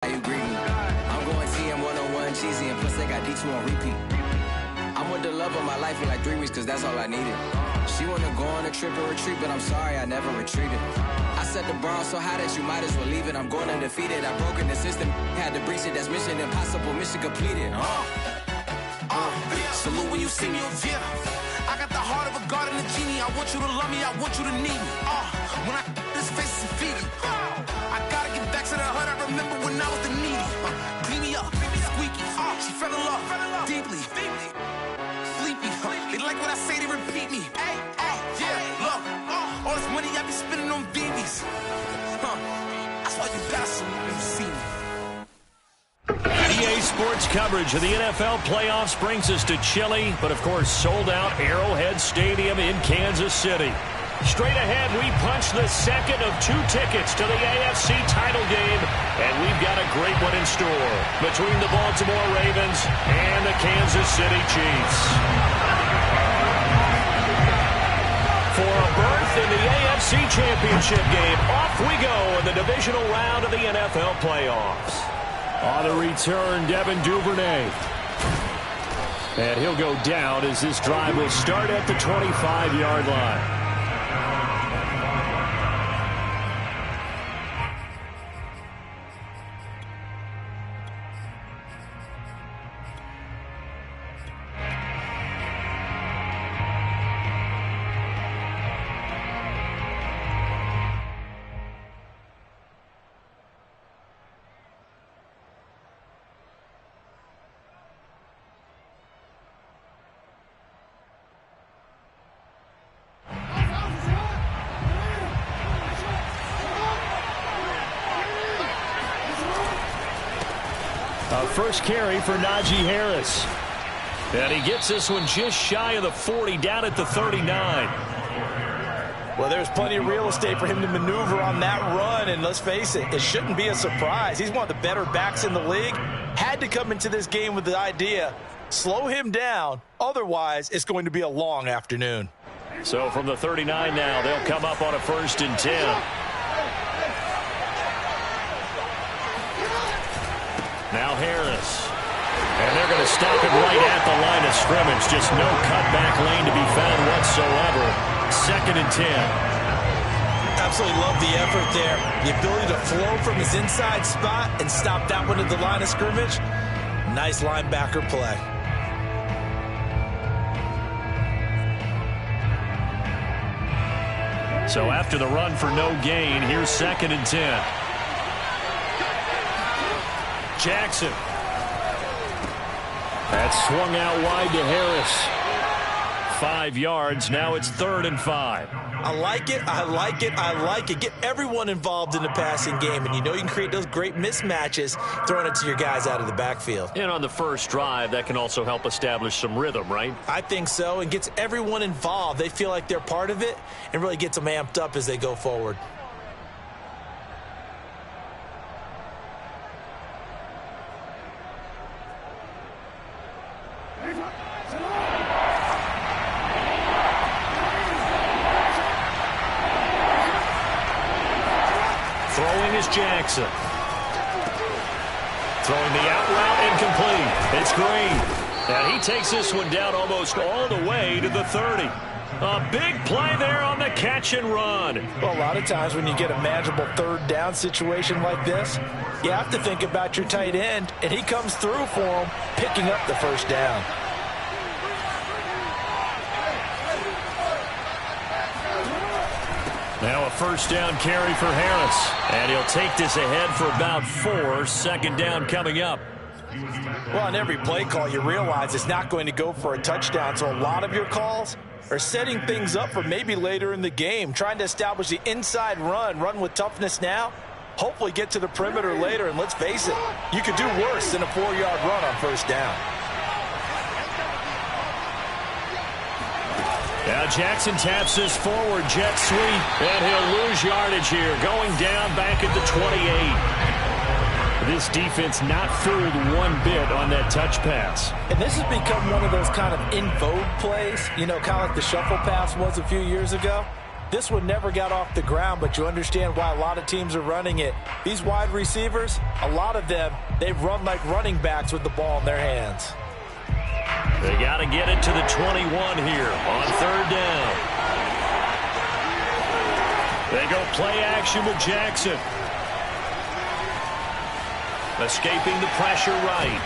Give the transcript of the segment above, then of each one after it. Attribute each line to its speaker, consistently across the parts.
Speaker 1: you greet me. I'm going TM 101 cheesy and plus they got D2 on repeat. I'm with the love of my life for like 3 weeks cause that's all I needed. She wanna go on a trip and retreat, but I'm sorry I never retreated. I set the bar so high that you might as well leave it. I'm going undefeated. I broke in the system, had to breach it. That's mission impossible, mission completed.
Speaker 2: Salute when you see me, yeah. I got the heart of a god and a genie. I want you to love me, I want you to need me. When I this face is feeding. I gotta get back to the hood. I remember when I was the needy. Clean me up, squeaky. She fell in love, deeply. Sleepy, they like what I say, they repeat me. Yeah, look, all this money I be spending on BBs. That's why you gotta salute when you see me.
Speaker 3: EA Sports coverage of the NFL playoffs brings us to chilly, but of course sold out Arrowhead Stadium in Kansas City. Straight ahead, we punch the second of 2 tickets to the AFC title game, and we've got a great one in store between the Baltimore Ravens and the Kansas City Chiefs. For a berth in the AFC Championship game, off we go in the divisional round of the NFL playoffs. On the return, Devin Duvernay. And he'll go down as this drive will start at the 25-yard line. First carry for Najee Harris. And he gets this one just shy of the 40, down at the 39.
Speaker 4: Well, there's plenty of real estate for him to maneuver on that run, and let's face it, it shouldn't be a surprise. He's one of the better backs in the league. Had to come into this game with the idea, slow him down, otherwise it's going to be a long afternoon.
Speaker 3: So from the 39 now, they'll come up on a 1st and 10. Now Harris. And they're going to stop it right at the line of scrimmage. Just no cutback lane to be found whatsoever. 2nd and 10.
Speaker 4: Absolutely love the effort there. The ability to flow from his inside spot and stop that one at the line of scrimmage. Nice linebacker play.
Speaker 3: So after the run for no gain, here's 2nd and 10. Jackson. That swung out wide to Harris. 5 yards. Now it's 3rd and 5.
Speaker 4: I like it. I like it. I like it. Get everyone involved in the passing game, and you know you can create those great mismatches throwing it to your guys out of the backfield.
Speaker 3: And on the first drive, that can also help establish some rhythm, right?
Speaker 4: I think so, and gets everyone involved. They feel like they're part of it and really gets them amped up as they go forward.
Speaker 3: Throwing is Jackson. Throwing the out route incomplete. It's Green. And he takes this one down almost all the way to the 30. A big play there on the catch and run.
Speaker 4: Well, a lot of times when you get a manageable 3rd down situation like this, you have to think about your tight end, and he comes through for him, picking up the 1st down.
Speaker 3: Now a 1st down carry for Harris. And he'll take this ahead for about 4. 2nd down coming up.
Speaker 4: Well, on every play call, you realize it's not going to go for a touchdown. So a lot of your calls are setting things up for maybe later in the game, trying to establish the inside run with toughness now, hopefully get to the perimeter later. And let's face it, you could do worse than a 4-yard run on 1st down.
Speaker 3: Now Jackson taps this forward jet sweep, and he'll lose yardage here, going down back at the 28. This defense not fooled one bit on that touch pass.
Speaker 4: And this has become one of those kind of in vogue plays, you know, kind of like the shuffle pass was a few years ago. This one never got off the ground, but you understand why a lot of teams are running it. These wide receivers, a lot of them, they run like running backs with the ball in their hands.
Speaker 3: They got to get it to the 21 here on third down. They go play action with Jackson. Escaping the pressure right.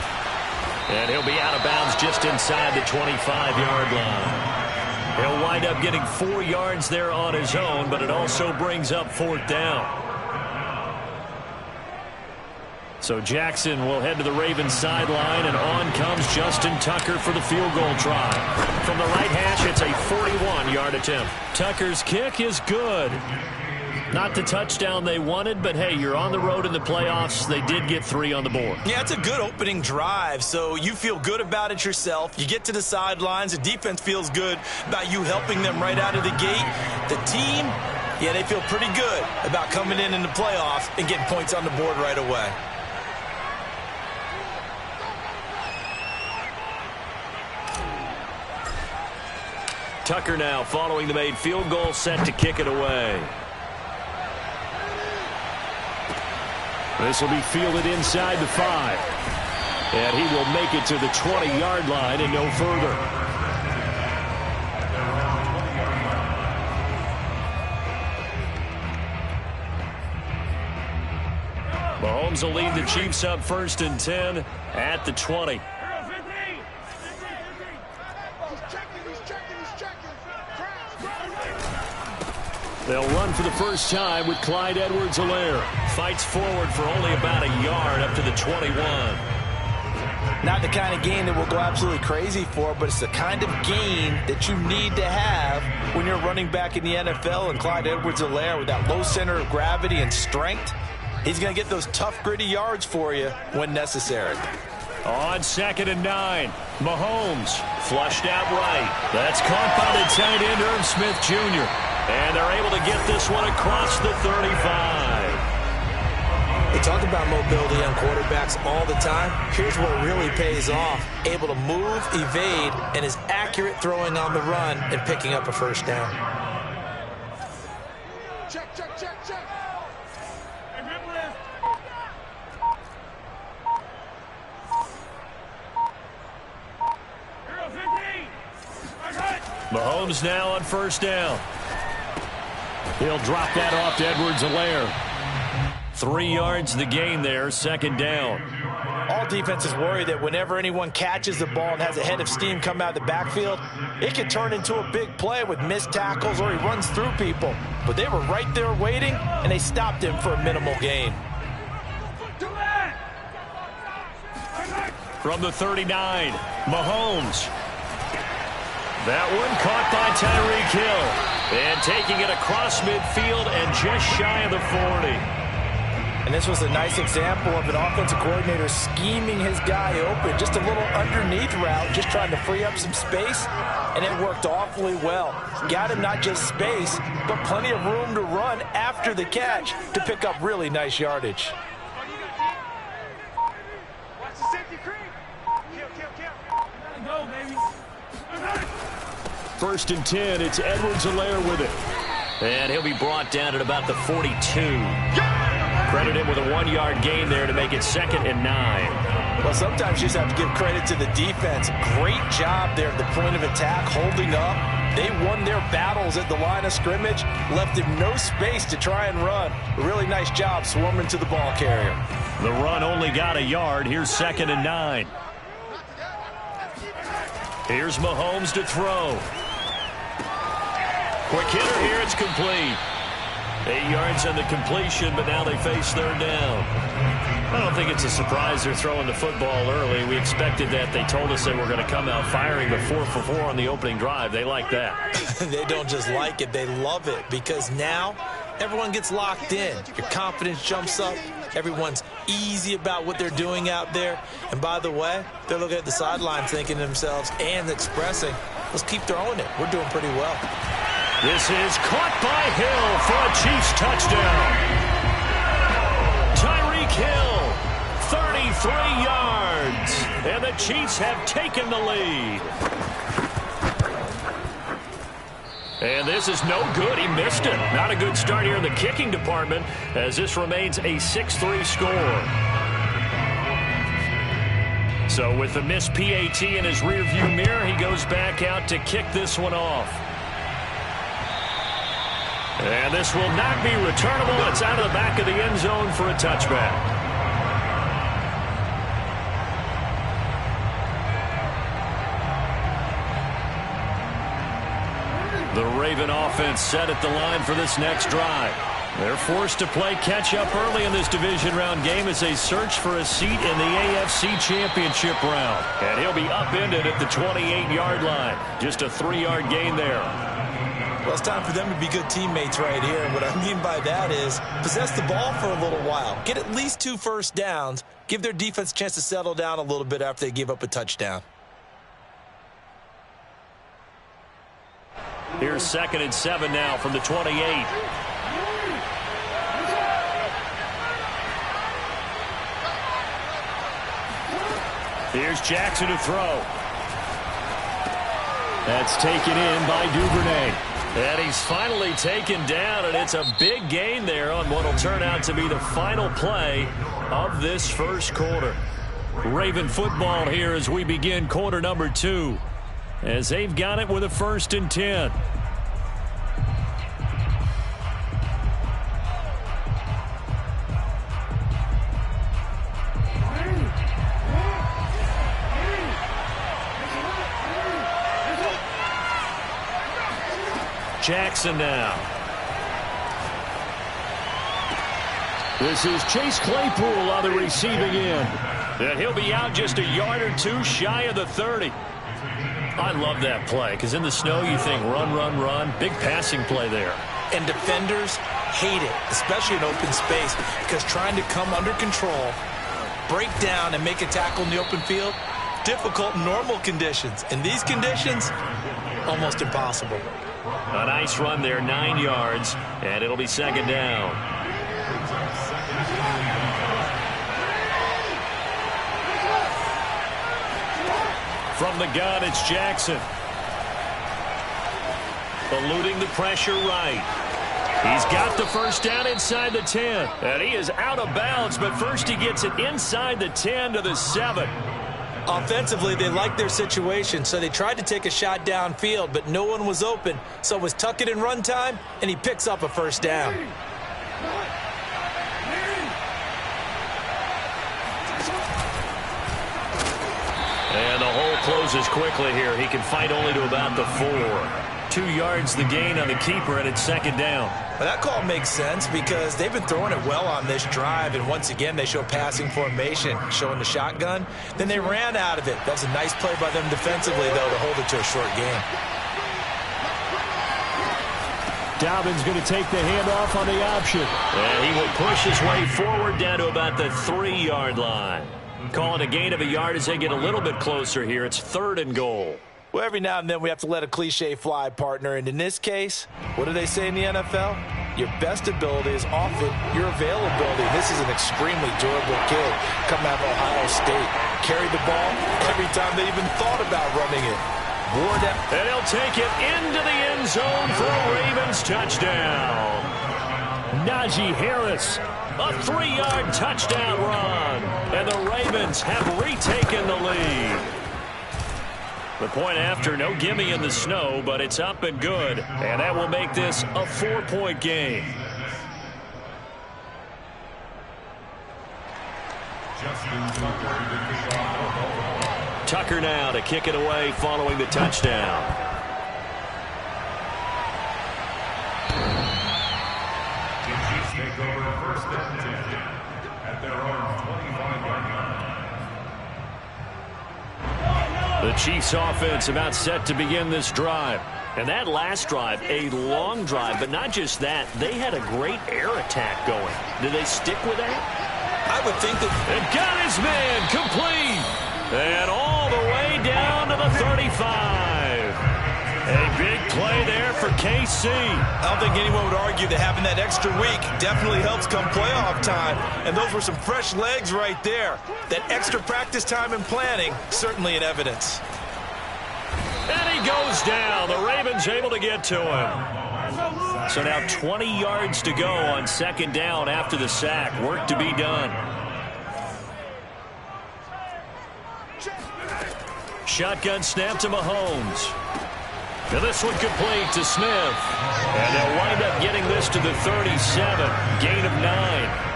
Speaker 3: And he'll be out of bounds just inside the 25-yard line. He'll wind up getting 4 yards there on his own, but it also brings up fourth down. So Jackson will head to the Ravens sideline, and on comes Justin Tucker for the field goal try. From the right hash, it's a 41-yard attempt. Tucker's kick is good. Not the touchdown they wanted, but hey, you're on the road in the playoffs. They did get 3 on the board.
Speaker 4: Yeah, it's a good opening drive, so you feel good about it yourself. You get to the sidelines. The defense feels good about you helping them right out of the gate. The team, yeah, they feel pretty good about coming in the playoffs and getting points on the board right away.
Speaker 3: Tucker now following the made field goal, set to kick it away. This will be fielded inside the 5. And he will make it to the 20-yard line and no further. Mahomes will lead the Chiefs up 1st and 10 at the 20. They'll run for the first time with Clyde Edwards-Helaire. Fights forward for only about a yard up to the 21.
Speaker 4: Not the kind of gain that we'll go absolutely crazy for, but it's the kind of gain that you need to have when you're running back in the NFL. And Clyde Edwards-Helaire, with that low center of gravity and strength, he's going to get those tough, gritty yards for you when necessary.
Speaker 3: On 2nd and 9, Mahomes flushed out right. That's caught by the tight end, Irv Smith Jr. And they're able to get this one across the 35.
Speaker 4: They talk about mobility on quarterbacks all the time. Here's what really pays off. Able to move, evade, and is accurate throwing on the run and picking up a first down.
Speaker 2: Check, check, check, check.
Speaker 3: Mahomes now on first down. He'll drop that off to Edwards-Helaire. 3 yards the gain there, 2nd down.
Speaker 4: All defenses worry that whenever anyone catches the ball and has a head of steam come out of the backfield, it can turn into a big play with missed tackles or he runs through people. But they were right there waiting, and they stopped him for a minimal gain.
Speaker 3: From the 39, Mahomes. That one caught by Tyreek Hill. And taking it across midfield and just shy of the 40.
Speaker 4: And this was a nice example of an offensive coordinator scheming his guy open. Just a little underneath route, just trying to free up some space. And it worked awfully well. Got him not just space, but plenty of room to run after the catch to pick up really nice yardage.
Speaker 2: Watch the safety creep. Kill. Go, baby.
Speaker 3: 1st and 10, it's Edwards-Helaire with it. And he'll be brought down at about the 42. Credit him with a 1-yard gain there to make it 2nd and 9.
Speaker 4: Well, sometimes you just have to give credit to the defense. Great job there at the point of attack, holding up. They won their battles at the line of scrimmage, left him no space to try and run. A really nice job swarming to the ball carrier.
Speaker 3: The run only got a yard. Here's 2nd and 9. Here's Mahomes to throw. Quick hitter here, it's complete. 8 yards on the completion, but now they face 3rd down. I don't think it's a surprise they're throwing the football early. We expected that. They told us they were going to come out firing, but 4 for 4 on the opening drive. They like that.
Speaker 4: They don't just like it, they love it, because now everyone gets locked in. Your confidence jumps up. Everyone's easy about what they're doing out there. And by the way, they're looking at the sideline thinking to themselves and expressing, let's keep throwing it. We're doing pretty well.
Speaker 3: This is caught by Hill for a Chiefs touchdown. Tyreek Hill, 33 yards. And the Chiefs have taken the lead. And this is no good. He missed it. Not a good start here in the kicking department as this remains a 6-3 score. So with the missed PAT in his rearview mirror, he goes back out to kick this one off. And this will not be returnable. It's out of the back of the end zone for a touchback. The Raven offense set at the line for this next drive. They're forced to play catch-up early in this division round game as they search for a seat in the AFC Championship round. And he'll be upended at the 28-yard line. Just a 3-yard gain there.
Speaker 4: Well, it's time for them to be good teammates right here. And what I mean by that is possess the ball for a little while. Get at least 2 first downs. Give their defense a chance to settle down a little bit after they give up a touchdown.
Speaker 3: Here's 2nd and 7 now from the 28. Here's Jackson to throw. That's taken in by Duvernay. And he's finally taken down, and it's a big gain there on what will turn out to be the final play of this first quarter. Raven football here as we begin quarter number 2. As they've got it with a 1st and 10. Jackson now. This is Chase Claypool on the receiving end. And he'll be out just a yard or 2 shy of the 30. I love that play because in the snow you think run, run, run. Big passing play there.
Speaker 4: And defenders hate it, especially in open space, because trying to come under control, break down, and make a tackle in the open field, difficult in normal conditions. In these conditions, almost impossible.
Speaker 3: A nice run there, 9 yards, and it'll be 2nd down. From the gun, it's Jackson. Eluding the pressure right. He's got the first down inside the 10. And he is out of bounds, but first he gets it inside the 10 to the 7.
Speaker 4: Offensively, they liked their situation, so they tried to take a shot downfield, but no one was open. So it was tuck it in run time, and he picks up a first down.
Speaker 3: And the hole closes quickly here. He can fight only to about the 4. 2 yards the gain on the keeper, and it's 2nd down.
Speaker 4: Well, that call makes sense because they've been throwing it well on this drive, and once again they show passing formation, showing the shotgun. Then they ran out of it. That was a nice play by them defensively, though, to hold it to a short gain.
Speaker 3: Dobbins going to take the handoff on the option. And he will push his way forward down to about the 3-yard line. Call it a gain of a yard as they get a little bit closer here. It's 3rd and goal.
Speaker 4: Well, every now and then we have to let a cliche fly, partner. And in this case, what do they say in the NFL? Your best ability is often your availability. This is an extremely durable kid coming out of Ohio State. Carried the ball every time they even thought about running it. Wore down.
Speaker 3: And he'll take it into the end zone for a Ravens touchdown. Najee Harris, a 3-yard touchdown run. And the Ravens have retaken the lead. The point after, no gimme in the snow, but it's up and good. And that will make this a 4-point game. Tucker now to kick it away following the touchdown.
Speaker 5: Take over 1st and 10 at their own 25-yard line.
Speaker 3: The Chiefs offense about set to begin this drive. And that last drive, a long drive, but not just that. They had a great air attack going. Did they stick with that?
Speaker 4: I would think that.
Speaker 3: And got his man complete. And all the way down to the 35. A big play there for KC.
Speaker 4: I don't think anyone would argue that having that extra week definitely helps come playoff time. And those were some fresh legs right there. That extra practice time and planning, certainly in evidence.
Speaker 3: And he goes down. The Ravens able to get to him. So now 20 yards to go on second down after the sack. Work to be done. Shotgun snap to Mahomes. Now this one complete to Smith. And they'll wind up getting this to the 37. Gain of 9.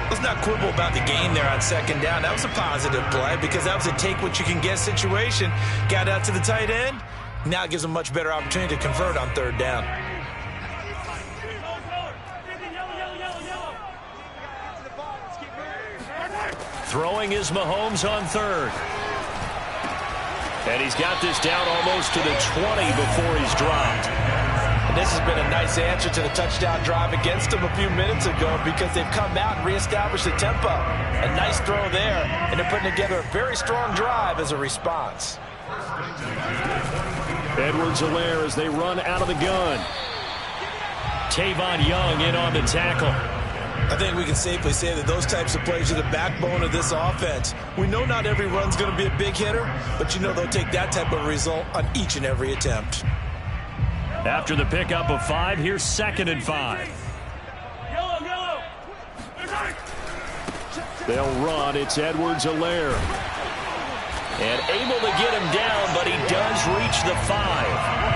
Speaker 4: Let's not quibble about the gain there on second down. That was a positive play because that was a take-what-you-can-get situation. Got out to the tight end. Now it gives them a much better opportunity to convert on third down.
Speaker 3: Throwing is Mahomes on third. And he's got this down almost to the 20 before he's dropped.
Speaker 4: And this has been a nice answer to the touchdown drive against them a few minutes ago because they've come out and reestablished the tempo. A nice throw there, and they're putting together a very strong drive as a response.
Speaker 3: Edwards-Helaire as they run out of the gun. Tavon Young in on the tackle.
Speaker 4: I think we can safely say that those types of plays are the backbone of this offense. We know not every run's going to be a big hitter, but you know they'll take that type of result on each and every attempt.
Speaker 3: After the pickup of 5, here's 2nd and 5. They'll run. It's Edwards-Helaire. And able to get him down, but he does reach the 5.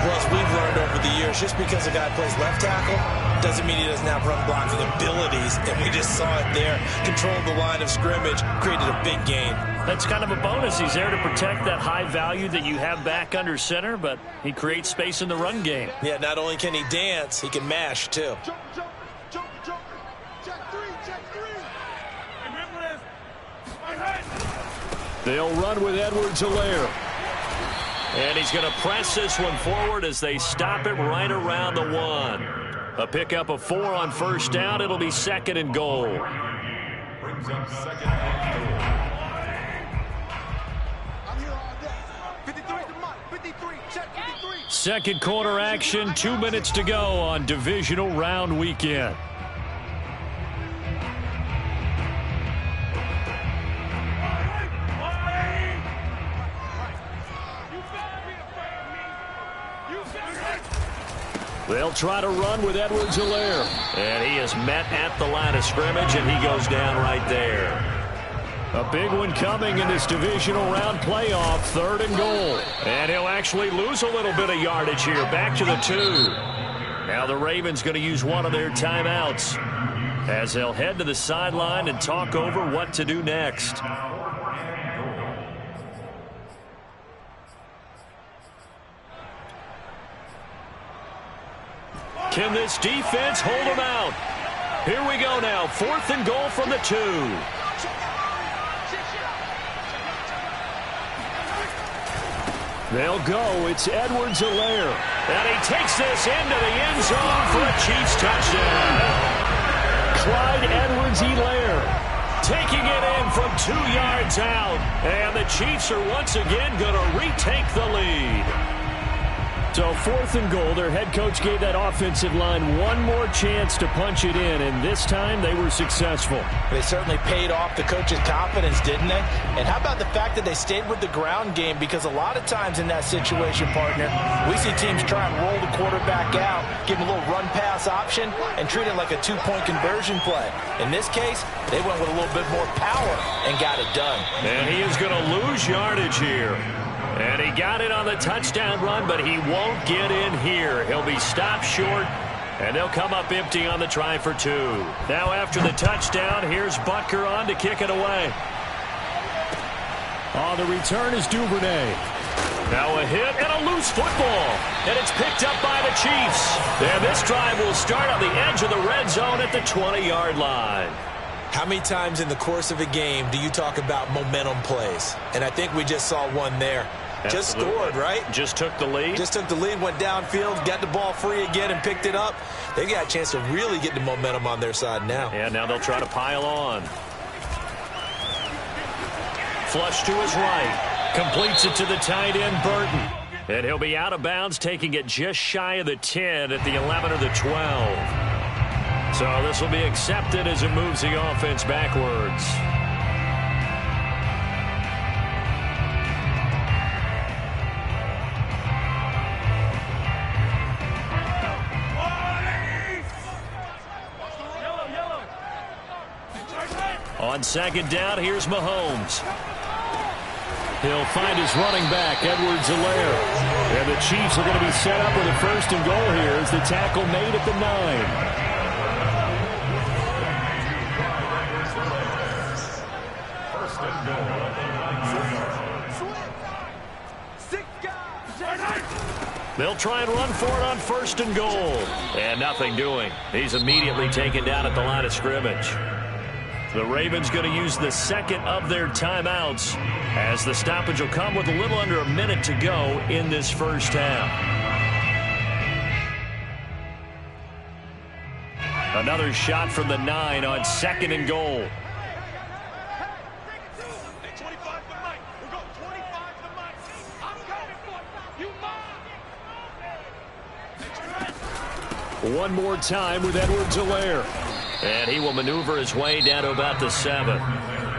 Speaker 4: Well, as we've learned over the years, just because a guy plays left tackle doesn't mean he doesn't have run blocking abilities, and we just saw it there. Controlled the line of scrimmage, created a big gain.
Speaker 3: That's kind of a bonus. He's there to protect that high value that you have back under center, but he creates space in the run game.
Speaker 4: Yeah, not only can he dance, he can mash, too.
Speaker 3: They'll run with Edwards-Helaire. And he's going to press this one forward as they stop it right around the 1. A pickup of 4 on first down. It'll be 2nd and goal.
Speaker 5: Brings up 2nd and goal.
Speaker 3: Second quarter action, 2 minutes to go on divisional round weekend. They'll try to run with Edwards-Helaire. And he is met at the line of scrimmage, and he goes down right there. A big one coming in this divisional round playoff, 3rd and goal. And he'll actually lose a little bit of yardage here, back to the 2. Now the Ravens going to use one of their timeouts as they'll head to the sideline and talk over what to do next. Can this defense hold them out? Here we go now. 4th and goal from the 2. They'll go. It's Edwards-Helaire. And he takes this into the end zone for a Chiefs touchdown. Clyde Edwards-Helaire taking it in from 2 yards out. And the Chiefs are once again going to retake the lead. So 4th and goal, their head coach gave that offensive line one more chance to punch it in, and this time they were successful.
Speaker 4: They certainly paid off the coach's confidence, didn't they? And how about the fact that they stayed with the ground game? Because a lot of times in that situation, partner, we see teams try and roll the quarterback out, give him a little run-pass option, and treat it like a 2-point conversion play. In this case, they went with a little bit more power and got it done.
Speaker 3: And he is going to lose yardage here. And he got it on the touchdown run, but he won't get in here. He'll be stopped short, and they'll come up empty on the try for 2. Now after the touchdown, here's Butker on to kick it away. On the return is Duvernay. Now a hit and a loose football. And it's picked up by the Chiefs. And this drive will start on the edge of the red zone at the 20-yard line.
Speaker 4: How many times in the course of a game do you talk about momentum plays? And I think we just saw one there.
Speaker 3: Absolutely.
Speaker 4: Just scored, right?
Speaker 3: Just took the lead.
Speaker 4: Just took the lead, went downfield, got the ball free again and picked it up. They got a chance to really get the momentum on their side now.
Speaker 3: And now they'll try to pile on. Flush to his right. Completes it to the tight end, Burton. And he'll be out of bounds, taking it just shy of the 10 at the 11 or the 12. So this will be accepted as it moves the offense backwards. On second down, here's Mahomes. He'll find his running back, Edwards-Helaire. And the Chiefs are going to be set up with a 1st and goal here as the tackle made at the 9. They'll try and run for it on 1st and goal. And nothing doing. He's immediately taken down at the line of scrimmage. The Ravens going to use the second of their timeouts as the stoppage will come with a little under a minute to go in this first half. Another shot from the 9 on 2nd and goal. One more time with Edwards-Helaire. And he will maneuver his way down to about the 7.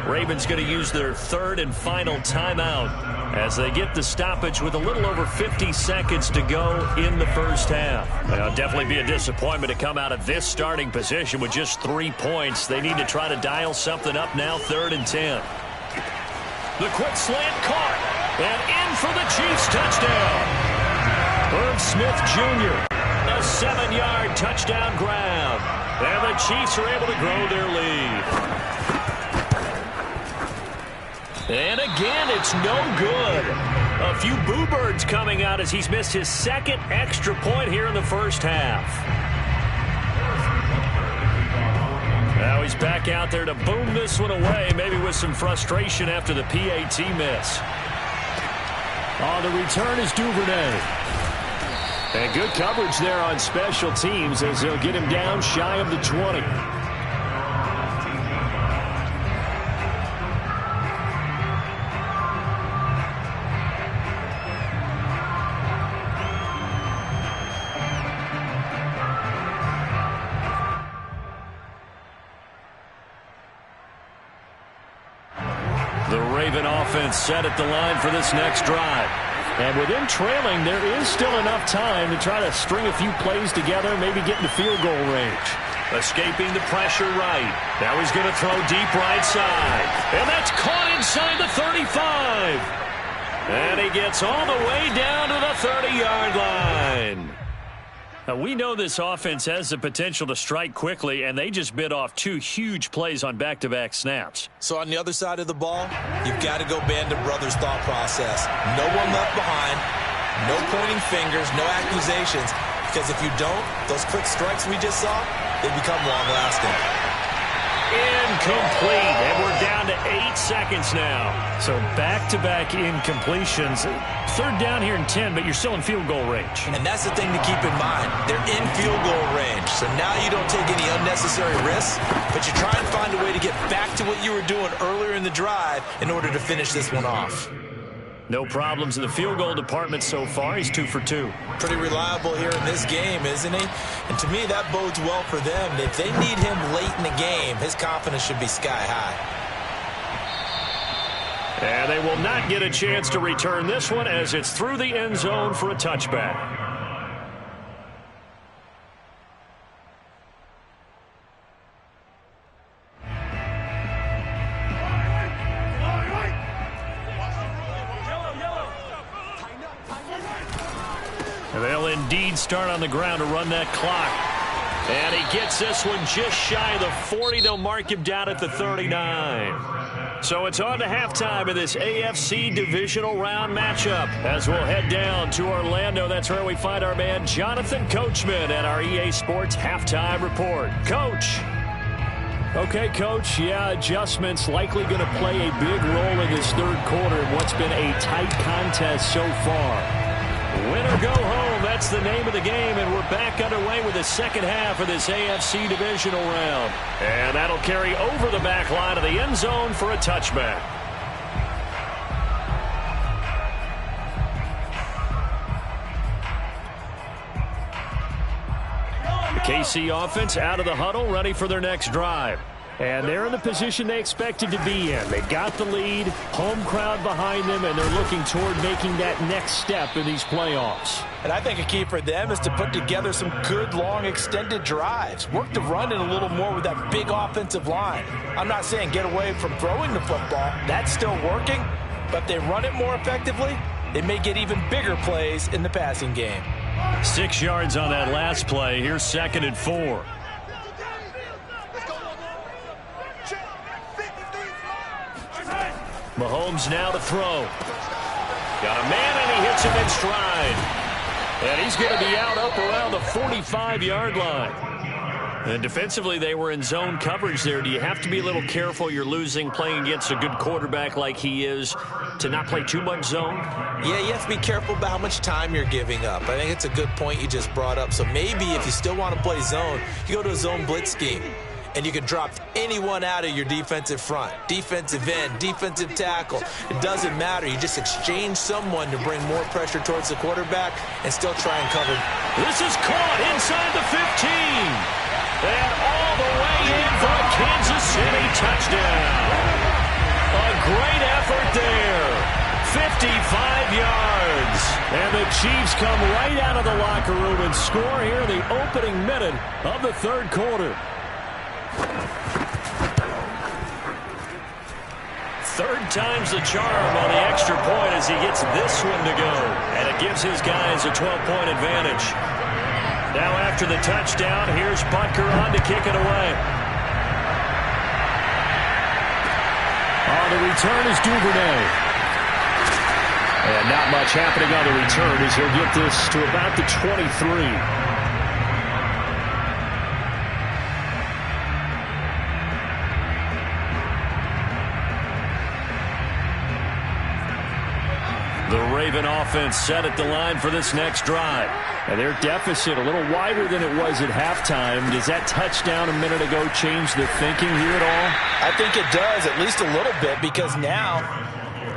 Speaker 3: Ravens going to use their 3rd and final timeout as they get the stoppage with a little over 50 seconds to go in the first half. It'll definitely be a disappointment to come out of this starting position with just 3 points. They need to try to dial something up now, 3rd and 10. The quick slant caught. And in for the Chiefs touchdown. Irv Smith Jr. A 7-yard touchdown grab. And the Chiefs are able to grow their lead. And again, it's no good. A few boo birds coming out as he's missed his 2nd extra point here in the first half. Now he's back out there to boom this one away, maybe with some frustration after the PAT miss. On the return is Duvernay. And good coverage there on special teams as they'll get him down shy of the 20. The Raven offense set at the line for this next drive. And with him trailing, there is still enough time to try to string a few plays together, maybe get into field goal range. Escaping the pressure right. Now he's going to throw deep right side. And that's caught inside the 35. And he gets all the way down to the 30-yard line. Now, we know this offense has the potential to strike quickly, and they just bit off 2 huge plays on back-to-back snaps.
Speaker 4: So on the other side of the ball, you've got to go Band of Brothers thought process. No one left behind, no pointing fingers, no accusations, because if you don't, those quick strikes we just saw, they become long-lasting.
Speaker 3: Incomplete, and we're down to 8 seconds now. So back-to-back incompletions. 3rd down here and 10, but you're still in field goal range.
Speaker 4: And that's the thing to keep in mind. They're in field goal range, so now you don't take any unnecessary risks, but you try and find a way to get back to what you were doing earlier in the drive in order to finish this one off.
Speaker 3: No problems in the field goal department so far. He's 2 for 2.
Speaker 4: Pretty reliable here in this game, isn't he? And to me, that bodes well for them. If they need him late in the game, his confidence should be sky high.
Speaker 3: And they will not get a chance to return this one as it's through the end zone for a touchback. They'll indeed start on the ground to run that clock. And he gets this one just shy of the 40. They'll mark him down at the 39. So it's on to halftime of this AFC divisional round matchup as we'll head down to Orlando. That's where we find our man Jonathan Coachman at our EA Sports Halftime Report. Coach. Okay, Coach, yeah, adjustments likely going to play a big role in this 3rd quarter in what's been a tight contest so far. Win or go home, that's the name of the game, and we're back underway with the second half of this AFC divisional round. And that'll carry over the back line of the end zone for a touchback. The KC offense out of the huddle, ready for their next drive. And they're in the position they expected to be in. They got the lead, home crowd behind them, and they're looking toward making that next step in these playoffs.
Speaker 4: And I think a key for them is to put together some good, long, extended drives. Work the run in a little more with that big offensive line. I'm not saying get away from throwing the football. That's still working. But if they run it more effectively, they may get even bigger plays in the passing game.
Speaker 3: 6 yards on that last play. Here's 2nd and 4. Mahomes now to throw. Got a man, and he hits him in stride. And he's going to be out up around the 45-yard line. And defensively, they were in zone coverage there. Do you have to be a little careful? You're losing, playing against a good quarterback like he is, to not play too much zone?
Speaker 4: Yeah, you have to be careful about how much time you're giving up. I think it's a good point you just brought up. So maybe if you still want to play zone, you go to a zone blitz scheme. And you can drop anyone out of your defensive front. Defensive end, defensive tackle. It doesn't matter. You just exchange someone to bring more pressure towards the quarterback and still try and cover.
Speaker 3: This is caught inside the 15. And all the way in for a Kansas City touchdown. A great effort there. 55 yards. And the Chiefs come right out of the locker room and score here in the opening minute of the third quarter. Third time's the charm on the extra point as he gets this one to go. And it gives his guys a 12-point advantage. Now after the touchdown, here's Butker on to kick it away. On the return is Duvernay. And not much happening on the return as he'll get this to about the 23. The Raven offense set at the line for this next drive. And their deficit a little wider than it was at halftime. Does that touchdown a minute ago change the thinking here at all?
Speaker 4: I think it does, at least a little bit, because now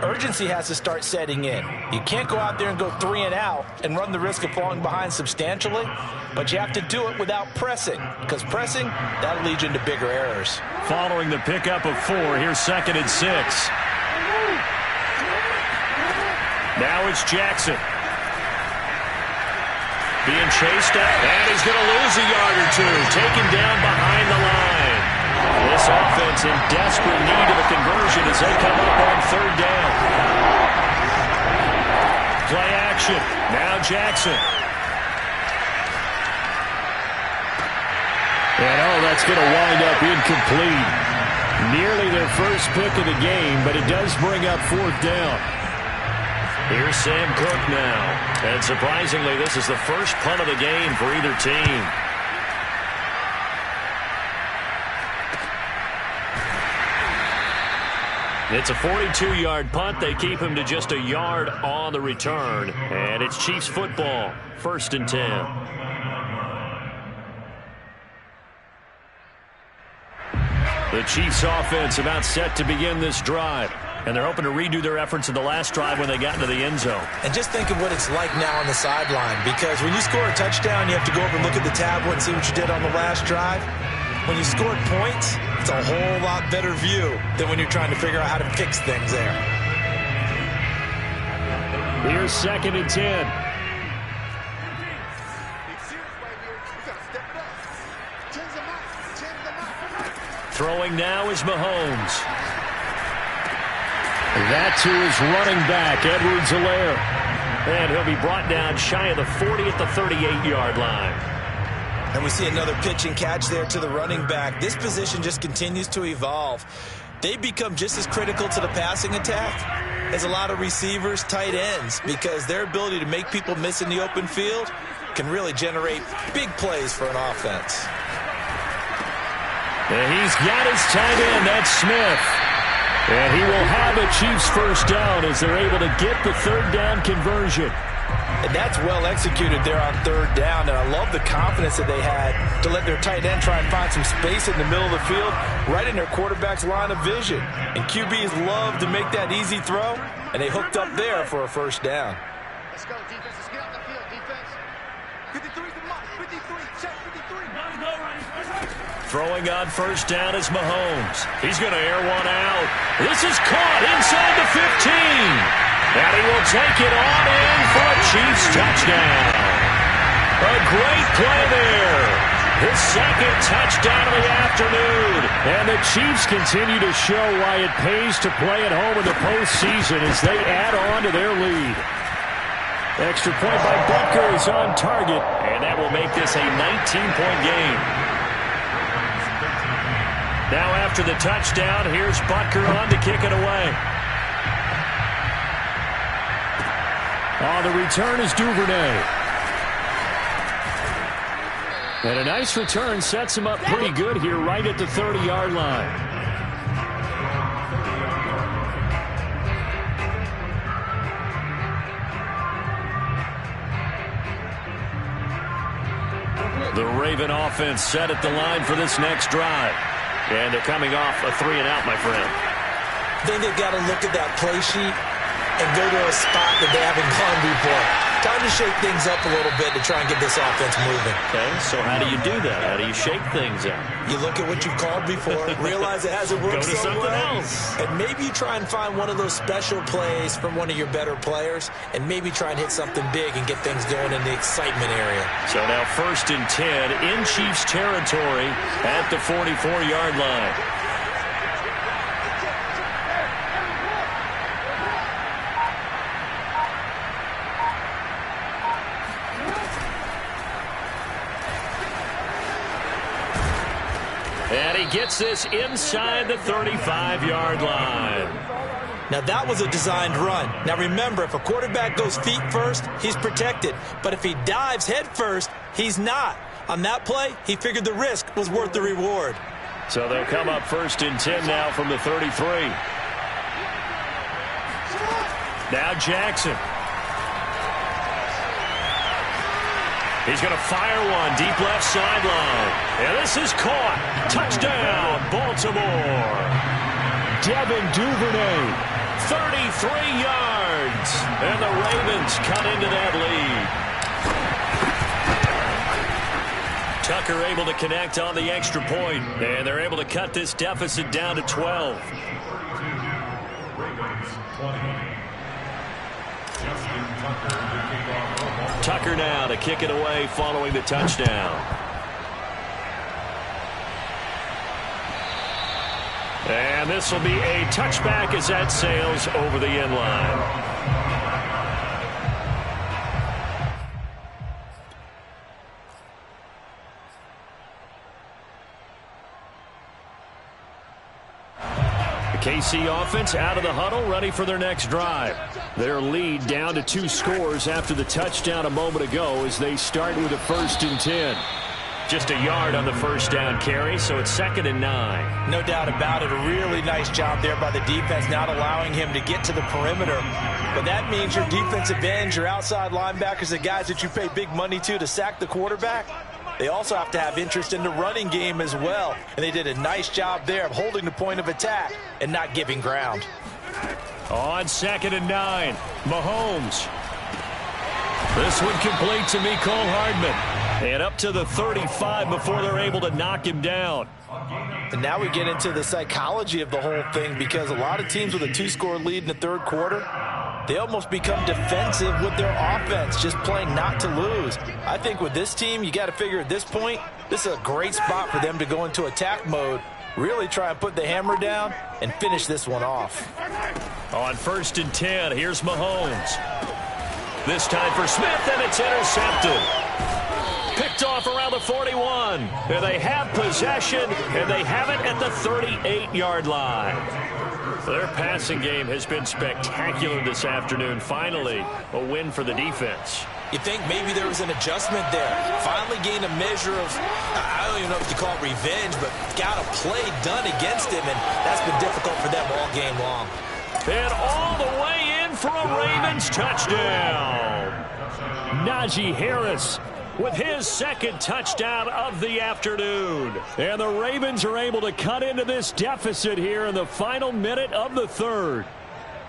Speaker 4: urgency has to start setting in. You can't go out there and go 3 and out and run the risk of falling behind substantially, but you have to do it without pressing, because pressing, that'll lead you into bigger errors.
Speaker 3: Following the pickup of 4, here's 2nd and 6. Now it's Jackson. Being chased up, and he's going to lose a yard or two. Taken down behind the line. This offense in desperate need of a conversion as they come up on 3rd down. Play action. Now Jackson. And that's going to wind up incomplete. Nearly their first pick of the game, but it does bring up 4th down. Here's Sam Cook now. And surprisingly, this is the first punt of the game for either team. It's a 42-yard punt. They keep him to just a yard on the return. And it's Chiefs football, 1st and 10. The Chiefs offense about set to begin this drive. And they're hoping to redo their efforts in the last drive when they got into the end zone.
Speaker 4: And just think of what it's like now on the sideline, because when you score a touchdown, you have to go over and look at the tablet and see what you did on the last drive. When you scored points, it's a whole lot better view than when you're trying to figure out how to fix things there.
Speaker 3: Here's 2nd and 10. Throwing now is Mahomes. That to his running back, Edwards-Helaire. And he'll be brought down shy of the 40 at the 38-yard line.
Speaker 4: And we see another pitch and catch there to the running back. This position just continues to evolve. They become just as critical to the passing attack as a lot of receivers, tight ends, because their ability to make people miss in the open field can really generate big plays for an offense.
Speaker 3: And he's got his tight end, that's Smith. And he will have a Chiefs first down as they're able to get the 3rd down conversion.
Speaker 4: And that's well executed there on 3rd down. And I love the confidence that they had to let their tight end try and find some space in the middle of the field, right in their quarterback's line of vision. And QBs love to make that easy throw, and they hooked up there for a first down.
Speaker 6: Let's go, defense. Let's get on the field, defense. 53's the mark. 53. Check 53.
Speaker 3: Throwing on first down is Mahomes. He's going to air one out. This is caught inside the 15. And he will take it on in for a Chiefs touchdown. A great play there. His second touchdown of the afternoon. And the Chiefs continue to show why it pays to play at home in the postseason as they add on to their lead. Extra point by Butker is on target, and that will make this a 19-point game. Now after the touchdown, here's Butker on to kick it away. On the return is Duvernay. And a nice return sets him up pretty good here right at the 30-yard line. The Raven offense set at the line for this next drive. And they're coming off a 3-and-out, my friend.
Speaker 4: I think they've got to look at that play sheet and go to a spot that they haven't gone before. Time to shake things up a little bit to try and get this offense moving.
Speaker 3: Okay, so how do you do that? How do you shake things up?
Speaker 4: You look at what you've called before, realize it hasn't worked
Speaker 3: Go to
Speaker 4: so
Speaker 3: something
Speaker 4: well,
Speaker 3: else.
Speaker 4: and maybe you try and find one of those special plays from one of your better players, and maybe try and hit something big and get things going in the excitement area.
Speaker 3: So now 1st and 10 in Chiefs territory at the 44-yard line. And he gets this inside the 35-yard line.
Speaker 4: Now, that was a designed run. Now, remember, if a quarterback goes feet first, he's protected. But if he dives head first, he's not. On that play, he figured the risk was worth the reward.
Speaker 3: So they'll come up 1st and 10 now from the 33. Now Jackson. He's going to fire one deep left sideline. And this is caught. Touchdown, Baltimore. Devin Duvernay, 33 yards. And the Ravens cut into that lead. Tucker able to connect on the extra point. And they're able to cut this deficit down to 12.
Speaker 5: Ravens 20. Justin Tucker to kick off.
Speaker 3: Tucker now to kick it away following the touchdown. And this will be a touchback as that sails over the end line. KC offense out of the huddle, ready for their next drive. Their lead down to 2 scores after the touchdown a moment ago as they start with a 1st and 10. Just a yard on the first down carry, so it's 2nd and 9.
Speaker 4: No doubt about it. A really nice job there by the defense, not allowing him to get to the perimeter. But that means your defensive ends, your outside linebackers, the guys that you pay big money to sack the quarterback, they also have to have interest in the running game as well. And they did a nice job there of holding the point of attack and not giving ground.
Speaker 3: On 2nd and 9, Mahomes. This one complete to Mecole Hardman. And up to the 35 before they're able to knock him down.
Speaker 4: And now we get into the psychology of the whole thing, because a lot of teams with a 2-score lead in the 3rd quarter, they almost become defensive with their offense, just playing not to lose. I think with this team, you got to figure at this point, this is a great spot for them to go into attack mode, really try and put the hammer down and finish this one off.
Speaker 3: On 1st and 10, here's Mahomes. This time for Smith, and it's intercepted. Picked off around the 41. And they have possession, and they have it at the 38-yard line. Their passing game has been spectacular this afternoon. Finally, a win for the defense.
Speaker 4: You think maybe there was an adjustment there. Finally gained a measure of, I don't even know if you call it revenge, but got a play done against him, and that's been difficult for them all game long.
Speaker 3: And all the way in for a Ravens touchdown. Najee Harris with his 2nd touchdown of the afternoon. And the Ravens are able to cut into this deficit here in the final minute of the 3rd.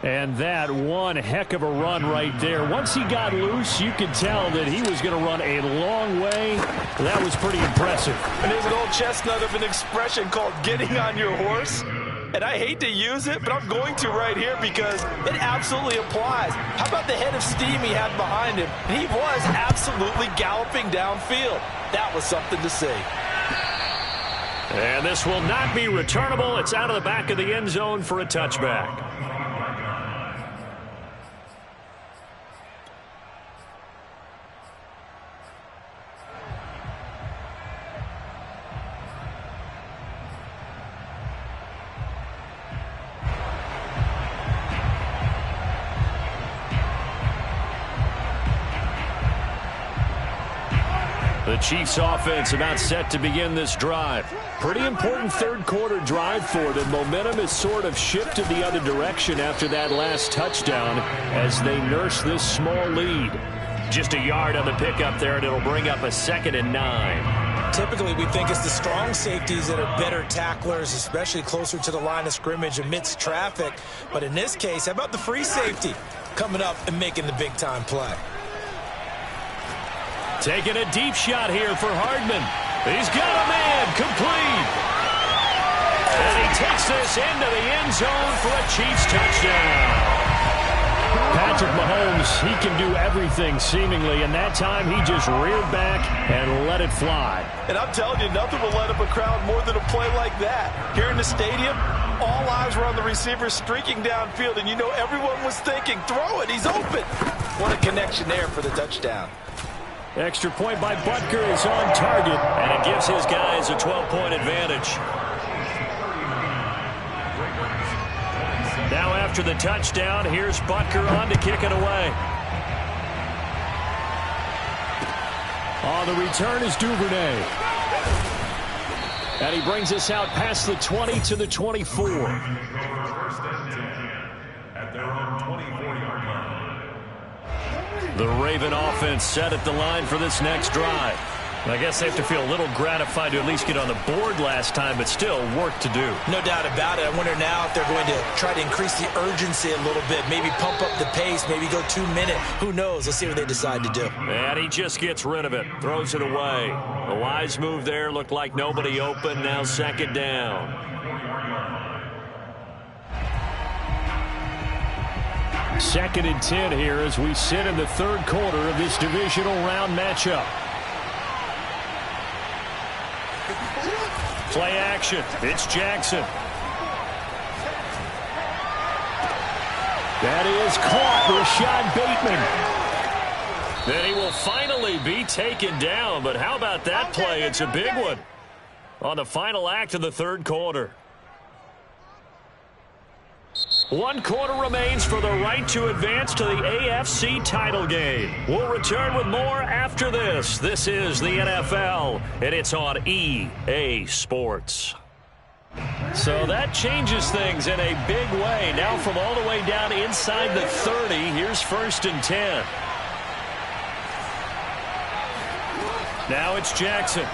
Speaker 3: And that one heck of a run right there. Once he got loose, you could tell that he was going to run a long way. That was pretty impressive.
Speaker 4: And there's an old chestnut of an expression called getting on your horse. And I hate to use it, but I'm going to right here because it absolutely applies. How about the head of steam he had behind him? He was absolutely galloping downfield. That was something to see.
Speaker 3: And this will not be returnable. It's out of the back of the end zone for a touchback. The Chiefs offense about set to begin this drive. Pretty important third quarter drive for them. Momentum has sort of shifted the other direction after that last touchdown as they nurse this small lead. Just a yard on the pickup there, and it'll bring up a 2nd and 9.
Speaker 7: Typically, we think it's the strong safeties that are better tacklers, especially closer to the line of scrimmage amidst traffic. But in this case, how about the free safety coming up and making the big-time play?
Speaker 3: Taking a deep shot here for Hardman. He's got a man complete. And he takes this into the end zone for a Chiefs touchdown. Patrick Mahomes, he can do everything seemingly, and that time he just reared back and let it fly.
Speaker 4: And I'm telling you, nothing will light up a crowd more than a play like that. Here in the stadium, all eyes were on the receiver streaking downfield, and you know everyone was thinking, throw it, he's open. What a connection there for the touchdown.
Speaker 3: Extra point by Butker is on target, and it gives his guys a 12-point advantage. Now after the touchdown, here's Butker on to kick it away. On the return is Duvernay. And he brings us out past the 20 to the 24.
Speaker 5: First and 10 at their own 24-yard line.
Speaker 3: The Raven offense set at the line for this next drive. I guess they have to feel a little gratified to at least get on the board last time, but still work to do.
Speaker 7: No doubt about it. I wonder now if they're going to try to increase the urgency a little bit, maybe pump up the pace, maybe go 2 minute. Who knows? Let's see what they decide to do.
Speaker 3: And he just gets rid of it, throws it away. A wise move there, looked like nobody open, now 2nd down. Second and 10 here as we sit in the third quarter of this divisional round matchup. Play action. It's Jackson. That is caught. Rashad Bateman. Then he will finally be taken down. But how about that play? It's a big one on the final act of the third quarter. 1 quarter remains for the right to advance to the AFC title game. We'll return with more after this. This is the NFL, and it's on EA Sports. So that changes things in a big way. Now from all the way down inside the 30, here's 1st and 10. Now it's Jackson.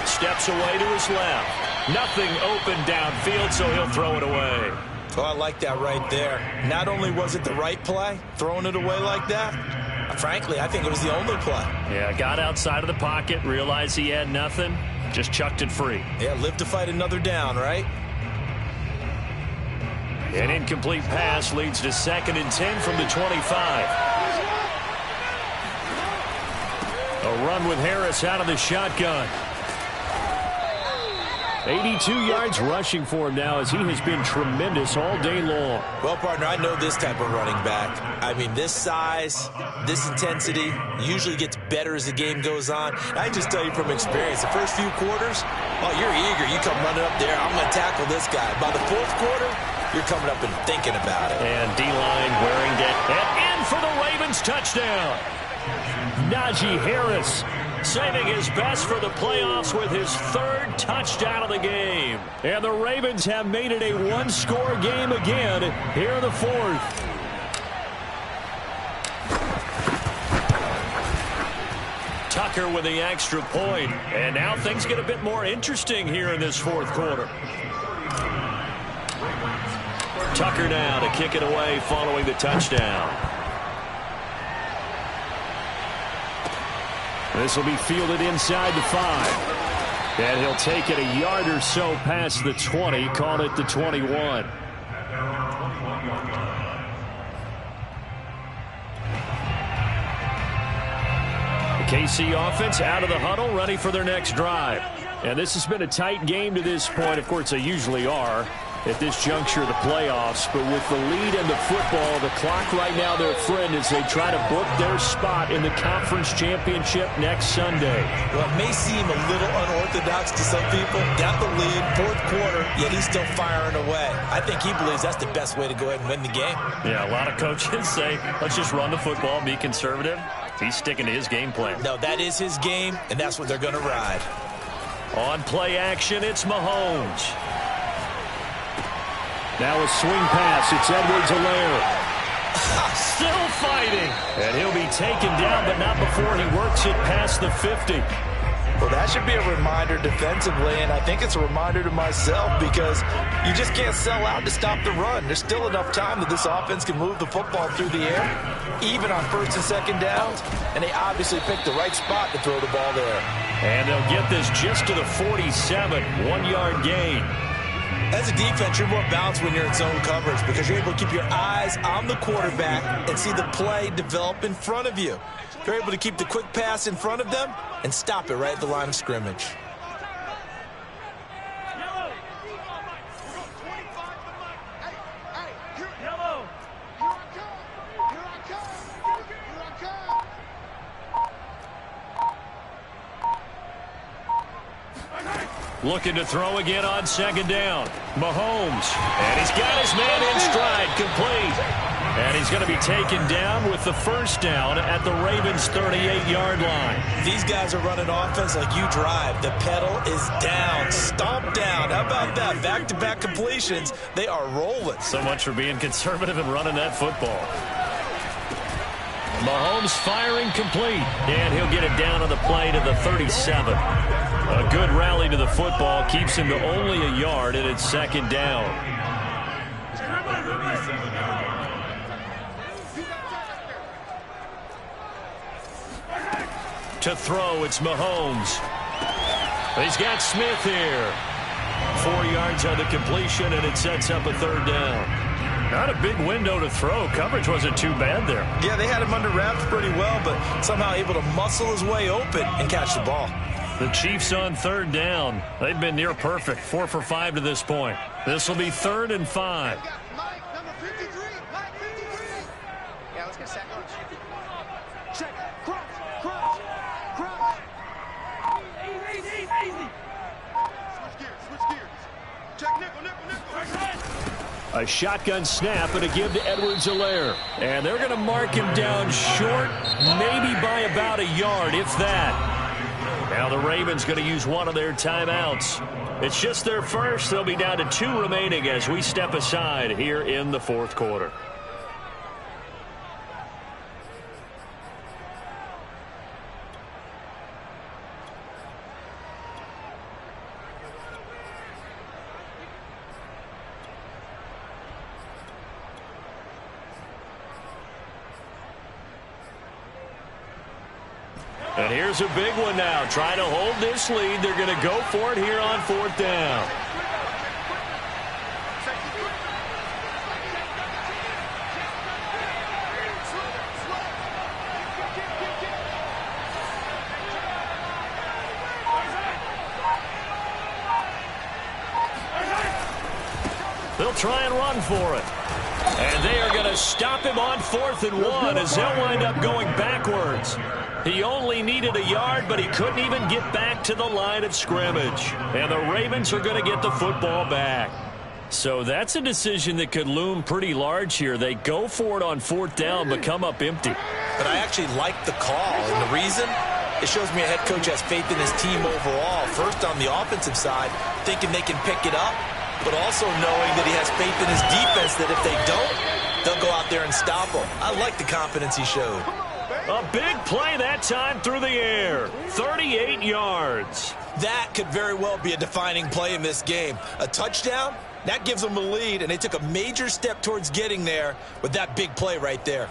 Speaker 3: Steps away to his left. Nothing open downfield, so he'll throw it away.
Speaker 7: Oh, I like that right there. Not only was it the right play, throwing it away like that, frankly, I think it was the only play.
Speaker 3: Yeah, got outside of the pocket, realized he had nothing, just chucked it free.
Speaker 7: Yeah, live to fight another down, right?
Speaker 3: An incomplete pass leads to 2nd and 10 from the 25. A run with Harris out of the shotgun. 82 yards rushing for him now as he has been tremendous all day long.
Speaker 7: Well, partner, I know this type of running back. I mean, this size, this intensity usually gets better as the game goes on. I just tell you from experience, the first few quarters, oh, you're eager. You come running up there, I'm going to tackle this guy. By the 4th quarter, you're coming up and thinking about it.
Speaker 3: And D-line wearing down. And in for the Ravens touchdown. Najee Harris saving his best for the playoffs with his 3rd touchdown of the game. And the Ravens have made it a 1-score game again here in the 4th. Tucker with the extra point. And now things get a bit more interesting here in this 4th quarter. Tucker now to kick it away following the touchdown. This will be fielded inside the 5. And he'll take it a yard or so past the 20, call it the 21. KC offense out of the huddle, ready for their next drive. And this has been a tight game to this point. Of course, they usually are at this juncture of the playoffs. But with the lead and the football, the clock right now their friend as they try to book their spot in the conference championship next Sunday.
Speaker 7: Well, it may seem a little unorthodox to some people. Got the lead, fourth quarter, yet he's still firing away. I think he believes that's the best way to go ahead and win the game.
Speaker 3: Yeah, a lot of coaches say, let's just run the football, be conservative. He's sticking to his game plan.
Speaker 7: No, that is his game, and that's what they're going to ride.
Speaker 3: On play action, it's Mahomes. Now a swing pass. It's Edwards-Helaire. Still fighting. And he'll be taken down, but not before he works it past the 50.
Speaker 4: Well, that should be a reminder defensively, and I think it's a reminder to myself because you just can't sell out to stop the run. There's still enough time that this offense can move the football through the air, even on first and second downs, and they obviously picked the right spot to throw the ball there.
Speaker 3: And they'll get this just to the 47, 1-yard gain.
Speaker 7: As a defense, you're more balanced when you're in zone coverage because you're able to keep your eyes on the quarterback and see the play develop in front of you. You're able to keep the quick pass in front of them and stop it right at the line of scrimmage.
Speaker 3: Looking to throw again on second down. Mahomes. And he's got his man in stride, complete. And he's going to be taken down with the first down at the Ravens' 38-yard line.
Speaker 7: These guys are running offense like you drive. The pedal is down, stomp down. How about that? Back-to-back completions. They are rolling.
Speaker 3: So much for being conservative and running that football. Mahomes firing complete. And he'll get it down on the play to the 37. A good rally to the football keeps him to only a yard, and it's second down. To throw, it's Mahomes. He's got Smith here. 4 yards on the completion, and it sets up a third down. Not a big window to throw. Coverage wasn't too bad there.
Speaker 7: Yeah, they had him under wraps pretty well, but somehow able to muscle his way open and catch the ball.
Speaker 3: The Chiefs on third down. They've been near perfect. 4 for 5 to this point. This will be 3rd and 5.
Speaker 6: Mike, number 53. Mike, 53. Yeah, let's get sacked. Check. Crunch. Easy. Switch gears. Check nickel.
Speaker 3: A shotgun snap and a give to Edwards-Helaire. And they're going to mark him down short, maybe by about a yard, if that. Now the Ravens going to use one of their timeouts. It's just their first. They'll be down to 2 remaining as we step aside here in the fourth quarter. And here's a big one now. Trying to hold this lead. They're going to go for it here on 4th down. They'll try and run for it. And they are going to stop him on 4th and 1 as they'll wind up going backwards. He only needed a yard, but he couldn't even get back to the line of scrimmage. And the Ravens are going to get the football back. So that's a decision that could loom pretty large here. They go for it on 4th down, but come up empty.
Speaker 7: But I actually like the call, and the reason? It shows me a head coach has faith in his team overall. First on the offensive side, thinking they can pick it up, but also knowing that he has faith in his defense that if they don't, they'll go out there and stop them. I like the confidence he showed.
Speaker 3: A big play that time through the air. 38 yards.
Speaker 7: That could very well be a defining play in this game. A touchdown That gives them a lead, and they took a major step towards getting there with that big play right there.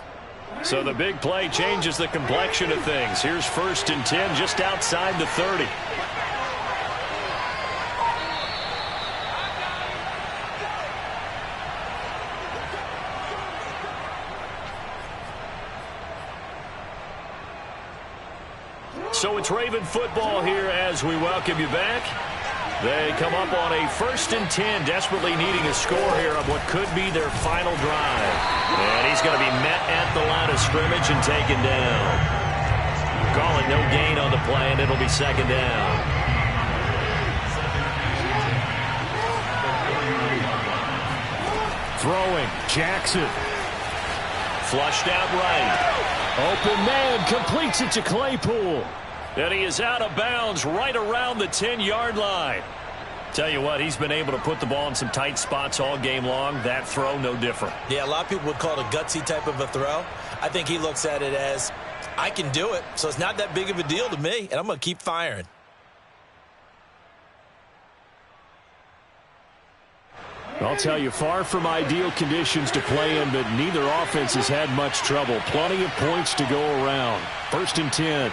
Speaker 3: So the big play changes the complexion of things. Here's 1st and 10 just outside the 30. So it's Raven football here as we welcome you back. They come up on a 1st and 10, desperately needing a score here on what could be their final drive. And he's going to be met at the line of scrimmage and taken down. Calling no gain on the play, and it'll be 2nd down. Throwing, Jackson. Flushed out right. Open man, completes it to Claypool. And he is out of bounds right around the 10-yard line. Tell you what, he's been able to put the ball in some tight spots all game long. That throw, no different.
Speaker 7: Yeah, a lot of people would call it a gutsy type of a throw. I think he looks at it as, I can do it, so it's not that big of a deal to me, and I'm going to keep firing.
Speaker 3: I'll tell you, far from ideal conditions to play in, but neither offense has had much trouble. Plenty of points to go around. 1st and 10.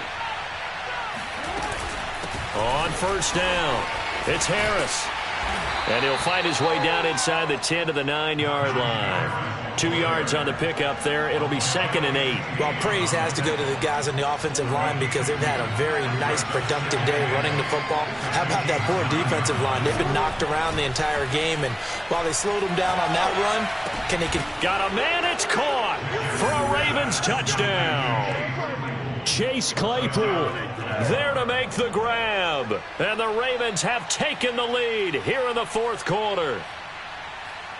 Speaker 3: On 1st down, it's Harris. And he'll find his way down inside the 10 to the 9-yard line. 2 yards on the pickup there. It'll be 2nd and 8.
Speaker 7: Well, praise has to go to the guys on the offensive line because they've had a very nice, productive day running the football. How about that poor defensive line? They've been knocked around the entire game, and while they slowed them down on that run,
Speaker 3: got a man, it's caught for a Ravens touchdown. Chase Claypool there to make the grab. And the Ravens have taken the lead here in the 4th quarter.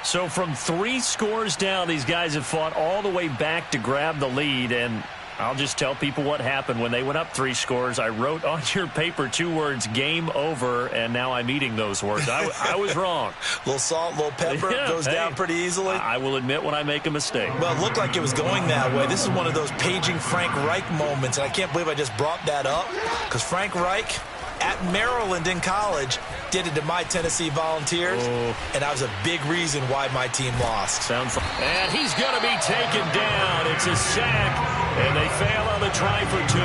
Speaker 3: So from 3 scores down, these guys have fought all the way back to grab the lead. And I'll just tell people what happened when they went up 3 scores. I wrote on your paper 2 words, game over, and now I'm eating those words. I was wrong.
Speaker 7: A little salt, a little pepper, goes down pretty easily.
Speaker 3: I will admit when I make a mistake.
Speaker 7: Well, it looked like it was going that way. This is one of those paging Frank Reich moments, and I can't believe I just brought that up because Frank Reich at Maryland in college did it to my Tennessee Volunteers, and that was a big reason why my team lost.
Speaker 3: And he's going to be taken down. It's a sack, and they fail on the try for 2.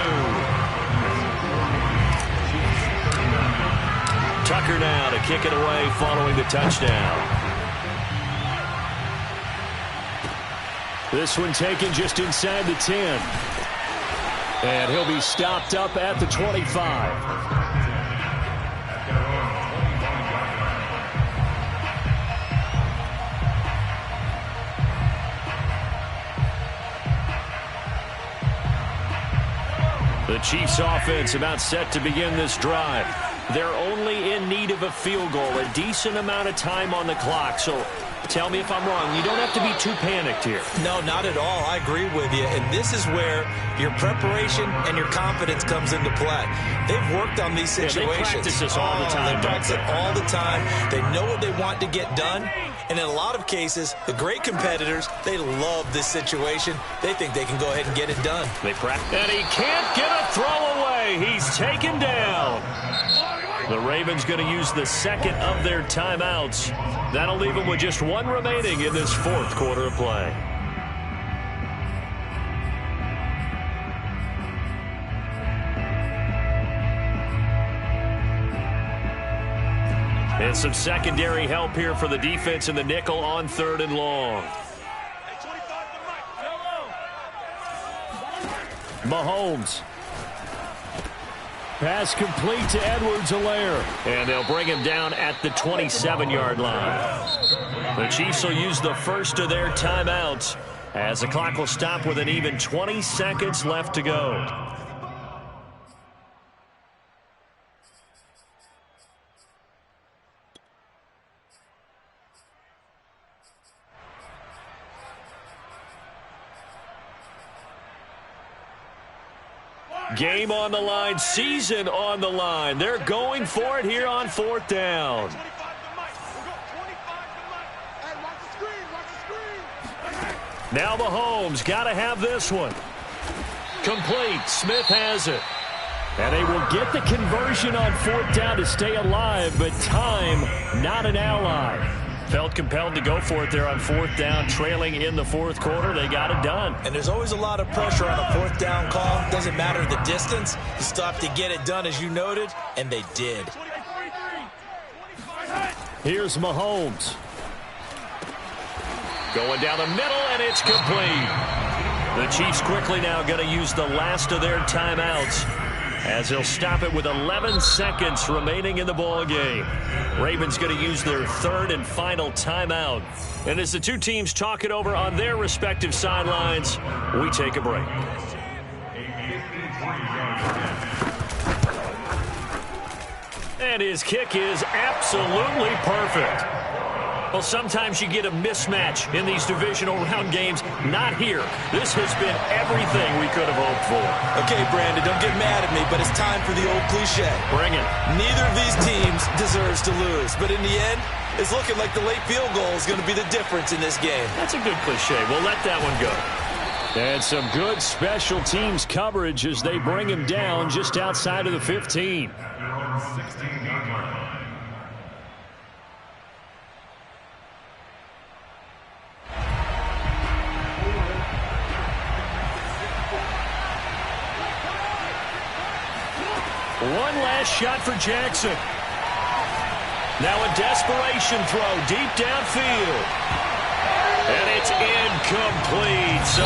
Speaker 3: Tucker now to kick it away following the touchdown. This one taken just inside the 10. And he'll be stopped up at the 25. The Chiefs offense about set to begin this drive. They're only in need of a field goal, a decent amount of time on the clock. So tell me if I'm wrong. You don't have to be too panicked here.
Speaker 7: No, not at all. I agree with you. And this is where your preparation and your confidence comes into play. They've worked on these situations.
Speaker 3: They practice this all the time.
Speaker 7: They practice it all the time. They know what they want to get done. And in a lot of cases, the great competitors, they love this situation. They think they can go ahead and get it done.
Speaker 3: They practice. And he can't get a throw away. He's taken down. The Ravens going to use the 2nd of their timeouts. That'll leave them with just 1 remaining in this 4th quarter of play. And some secondary help here for the defense in the nickel on 3rd and long. Mahomes. Pass complete to Edwards-Helaire. And they'll bring him down at the 27-yard line. The Chiefs will use the first of their timeouts as the clock will stop with an even 20 seconds left to go. Game on the line, season on the line. They're going for it here on 4th down. Now Mahomes got to have this one. Complete. Smith has it. And they will get the conversion on 4th down to stay alive, but time not an ally. Felt compelled to go for it there on 4th down, trailing in the 4th quarter. They got it done.
Speaker 7: And there's always a lot of pressure on a 4th down call. Doesn't matter the distance. You still have to get it done, as you noted, and they did.
Speaker 3: Here's Mahomes. Going down the middle, and it's complete. The Chiefs quickly now going to use the last of their timeouts, as they'll stop it with 11 seconds remaining in the ball game. Ravens going to use their 3rd and final timeout. And as the two teams talk it over on their respective sidelines, we take a break. And his kick is absolutely perfect. Well, sometimes you get a mismatch in these divisional round games. Not here. This has been everything we could have hoped for.
Speaker 7: Okay, Brandon, don't get mad at me, but it's time for the old cliche.
Speaker 3: Bring it.
Speaker 7: Neither of these teams deserves to lose, but in the end, it's looking like the late field goal is going to be the difference in this game.
Speaker 3: That's a good cliche. We'll let that one go. And some good special teams coverage as they bring him down just outside of the 15. One last shot for Jackson. Now a desperation throw deep downfield. And it's incomplete. So